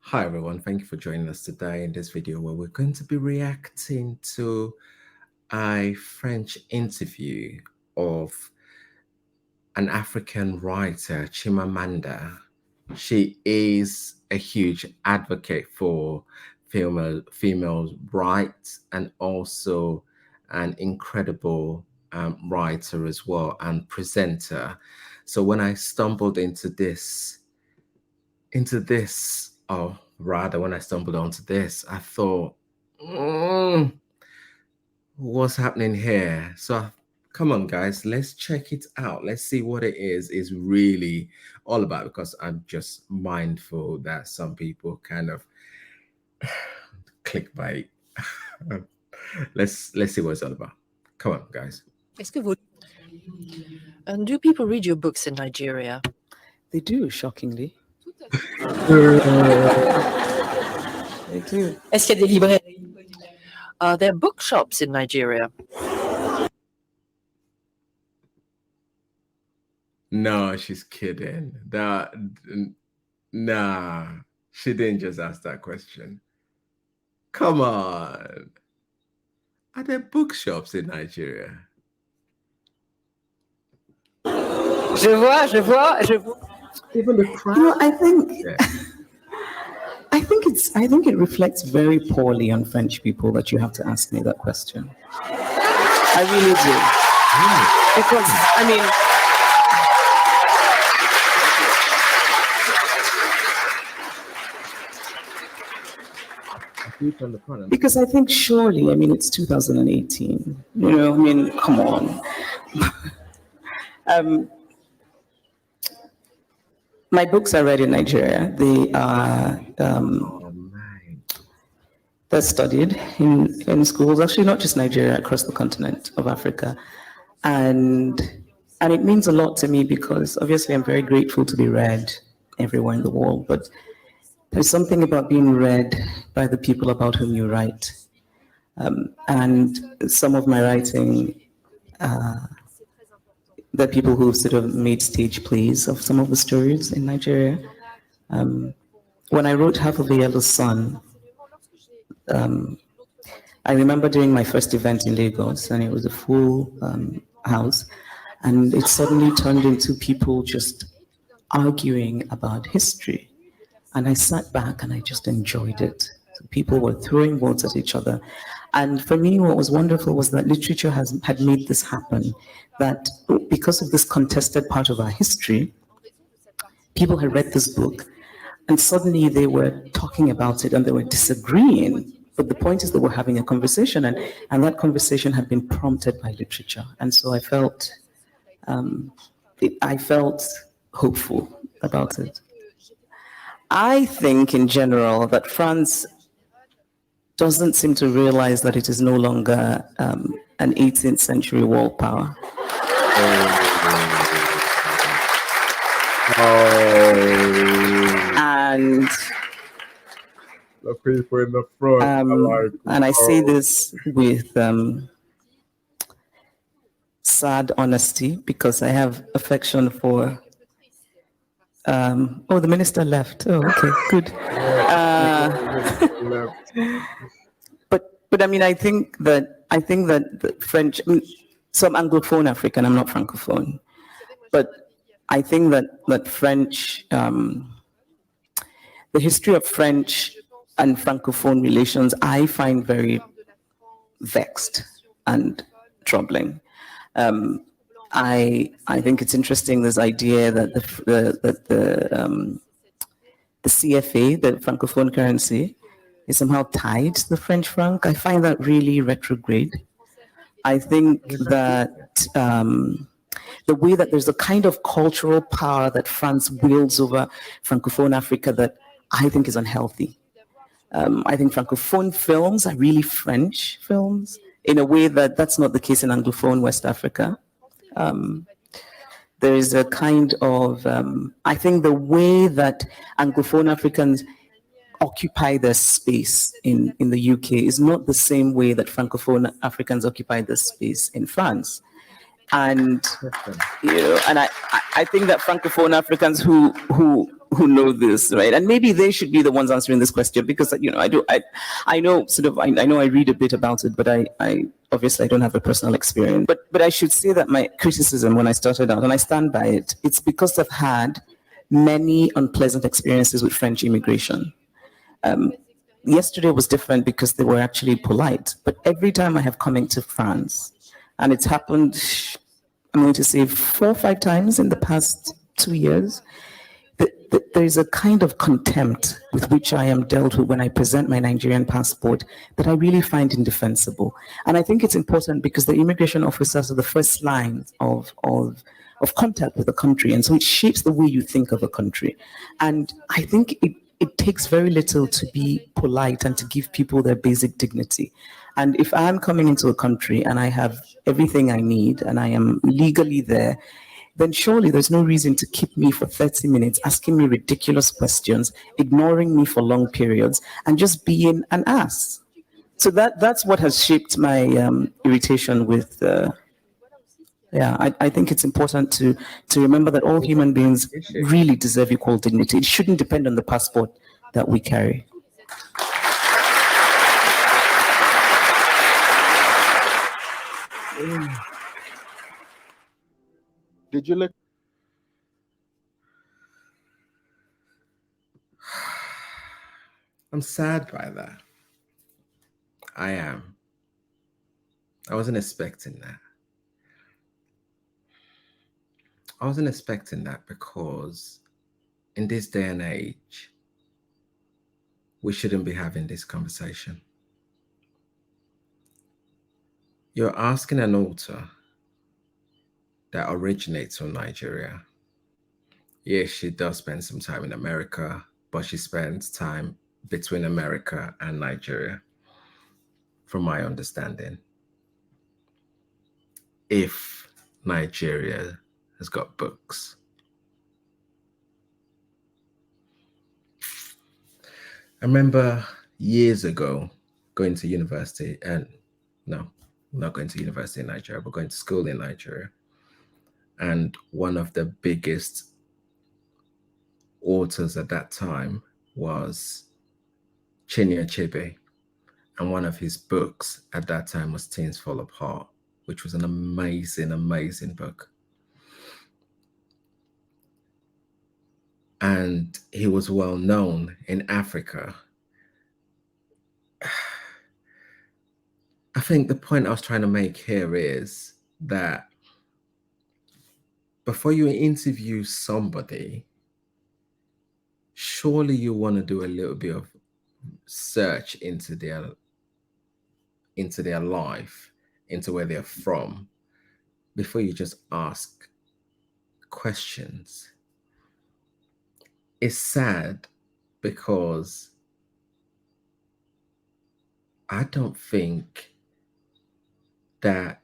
Hi everyone, thank you for joining us today in this video where we're going to be reacting to a French interview of an African writer, Chimamanda. She is a huge advocate for female rights and also an incredible writer as well and presenter. So when I stumbled or rather when I stumbled onto this, I thought, what's happening here? Come on, guys, let's check it out. Let's see what it is really all about, because I'm just mindful that some people kind of clickbait. Let's see what it's all about. Come on, guys. And do people read your books in Nigeria? They do, shockingly. They do. Est-ce qu'il y a des librairies? Are there bookshops in Nigeria? No, she's kidding. Nah, she didn't just ask that question. Come on. Are there bookshops in Nigeria? Je vois. Even the crowd. You know, I think it reflects very poorly on French people that you have to ask me that question. I really do. Because, I mean, because I think surely, I mean, it's 2018. You know, I mean, come on. My books are read in Nigeria. They are they're studied in schools, actually not just Nigeria, across the continent of Africa. And it means a lot to me because obviously I'm very grateful to be read everywhere in the world, but there's something about being read by the people about whom you write. And some of my writing, the people who sort of made stage plays of some of the stories in Nigeria. When I wrote Half of a Yellow Sun, I remember doing my first event in Lagos, and it was a full house, and it suddenly turned into people just arguing about history. And I sat back and I just enjoyed it. So people were throwing words at each other. And for me, what was wonderful was that literature had made this happen, that because of this contested part of our history, people had read this book, and suddenly they were talking about it and they were disagreeing. But the point is that we're having a conversation, and that conversation had been prompted by literature. And so I felt hopeful about it. I think in general that France doesn't seem to realize that it is no longer an 18th century world power. And the people in the front and I say this with sad honesty because I have affection for the minister left. Oh, okay, good. But I mean, I think that the French. So I'm Anglophone African. I'm not Francophone, but I think that French, the history of French and Francophone relations, I find very vexed and troubling. I think it's interesting, this idea that the CFA, the Francophone currency, is somehow tied to the French franc. I find that really retrograde. I think that the way that there's a kind of cultural power that France wields over Francophone Africa that I think is unhealthy. I think Francophone films are really French films in a way that's not the case in Anglophone West Africa. There is a kind of, I think the way that Anglophone Africans occupy their space in the UK is not the same way that Francophone Africans occupy their space in France. And, you know, and I think that Francophone Africans who who know this, right? And maybe they should be the ones answering this question, because I know sort of, I know I read a bit about it, but I obviously I don't have a personal experience. But I should say that my criticism when I started out, and I stand by it, it's because I've had many unpleasant experiences with French immigration. Yesterday was different because they were actually polite, but every time I have come into France, and it's happened, I'm going to say 4 or 5 times in the past 2 years, there is a kind of contempt with which I am dealt with when I present my Nigerian passport that I really find indefensible. And I think it's important because the immigration officers are the first line of contact with the country. And so it shapes the way you think of a country. And I think it takes very little to be polite and to give people their basic dignity. And if I'm coming into a country and I have everything I need and I am legally there, then surely there's no reason to keep me for 30 minutes asking me ridiculous questions, ignoring me for long periods, and just being an ass. So that's what has shaped my irritation with. I think it's important to remember that all human beings really deserve equal dignity. It shouldn't depend on the passport that we carry. Did you look? I'm sad by that. I am. I wasn't expecting that. I wasn't expecting that because in this day and age, we shouldn't be having this conversation. You're asking an author that originates from Nigeria. Yes, she does spend some time in America, but she spends time between America and Nigeria, from my understanding. If Nigeria has got books. I remember years ago going to university, and no, not going to university in Nigeria, but going to school in Nigeria. And one of the biggest authors at that time was Chinua Achebe. And one of his books at that time was Things Fall Apart, which was an amazing, amazing book. And he was well known in Africa. I think the point I was trying to make here is that before you interview somebody, surely you want to do a little bit of search into their life, into where they're from, before you just ask questions. It's sad because I don't think that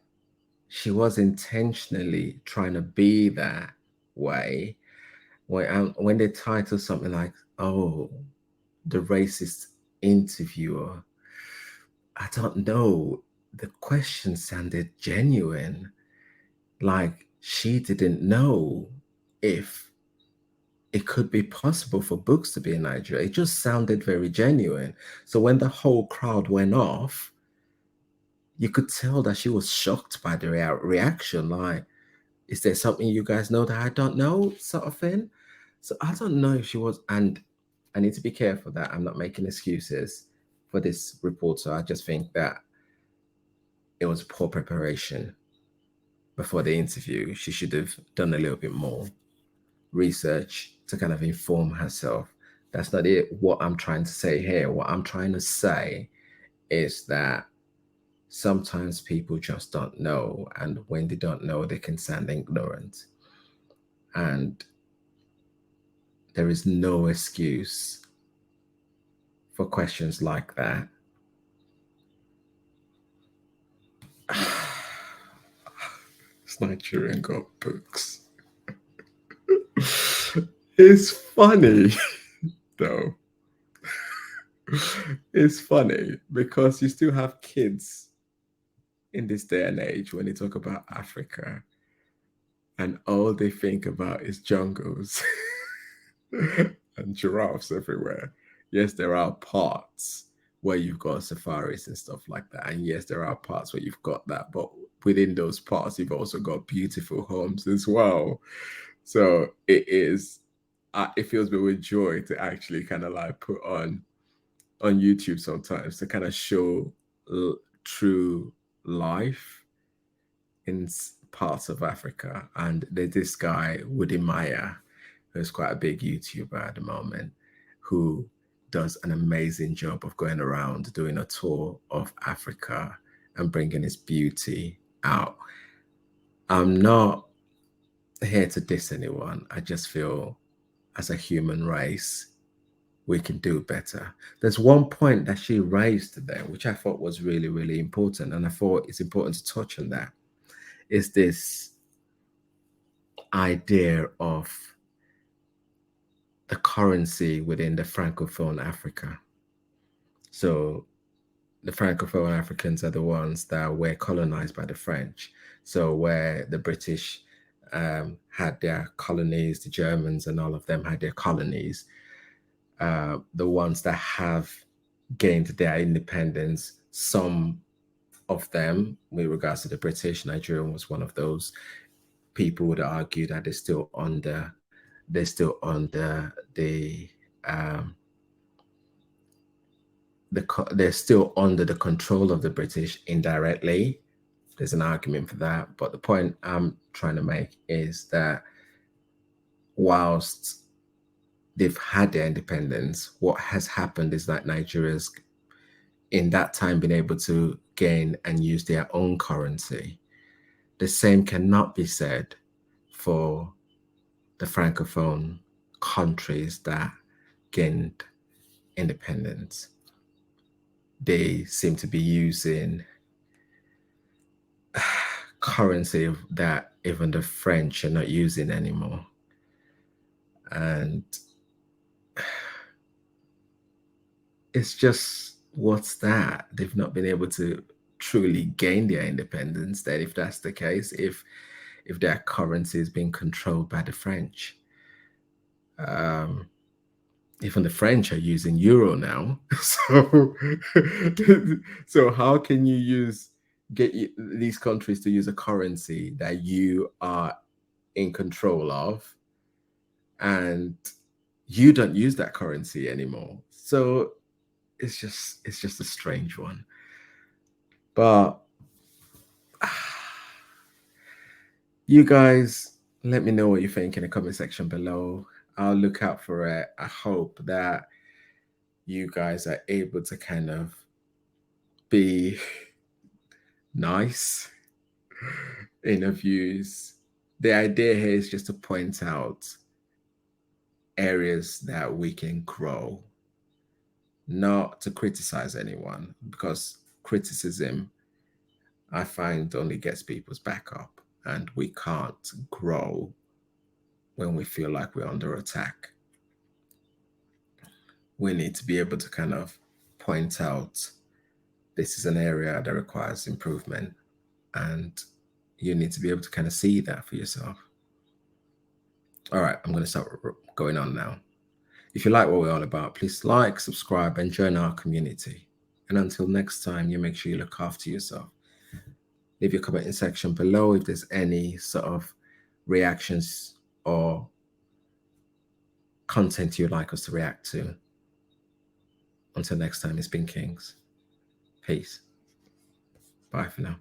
she was intentionally trying to be that way. When they title something like, oh, the racist interviewer, I don't know, the question sounded genuine. Like she didn't know if it could be possible for books to be in Nigeria. It just sounded very genuine. So when the whole crowd went off, you could tell that she was shocked by the reaction. Like, is there something you guys know that I don't know, sort of thing? So I don't know if she was, and I need to be careful that I'm not making excuses for this reporter. I just think that it was poor preparation before the interview. She should have done a little bit more research to kind of inform herself. That's not it. What I'm trying to say here, what I'm trying to say is that sometimes people just don't know. And when they don't know, they can sound ignorant. And there is no excuse for questions like that. It's Nigerian got books. It's funny, though. It's funny because you still have kids in this day and age when they talk about Africa and all they think about is jungles. and giraffes everywhere. Yes, there are parts where you've got safaris and stuff like that. And yes, there are parts where you've got that. But within those parts, you've also got beautiful homes as well. So it fills me with joy to actually kind of like put on YouTube sometimes to kind of show true life in parts of Africa. And there's this guy, Woody Maya, who's quite a big YouTuber at the moment, who does an amazing job of going around doing a tour of Africa and bringing its beauty out. I'm not here to diss anyone. I just feel as a human race, we can do better. There's one point that she raised there, which I thought was really, really important. And I thought it's important to touch on that. Is this idea of the currency within the Francophone Africa. So the Francophone Africans are the ones that were colonized by the French. So where the British had their colonies, the Germans and all of them had their colonies, the ones that have gained their independence, some of them, with regards to the British, Nigeria was one of those. People would argue that they're still under they're still under the control of the British indirectly. There's an argument for that, but the point I'm trying to make is that whilst they've had their independence, what has happened is that Nigeria's in that time been able to gain and use their own currency. The same cannot be said for the Francophone countries that gained independence. They seem to be using currency that even the French are not using anymore. And it's just, what's that? They've not been able to truly gain their independence. Then if that's the case, if their currency is being controlled by the French. Even the French are using euro now. So how can you get these countries to use a currency that you are in control of, and you don't use that currency anymore? So it's just a strange one. But you guys, let me know what you think in the comment section below. I'll look out for it. I hope that you guys are able to kind of be nice in your views. The idea here is just to point out areas that we can grow, not to criticize anyone, because criticism, I find, only gets people's back up, and we can't grow when we feel like we're under attack. We need to be able to kind of point out this is an area that requires improvement, and you need to be able to kind of see that for yourself. All right, I'm going to start going on now. If you like what we're all about, please like, subscribe, and join our community. And until next time, you make sure you look after yourself. Leave your comment in section below if there's any sort of reactions or content you'd like us to react to. Until next time, it's been Kings. Peace. Bye for now.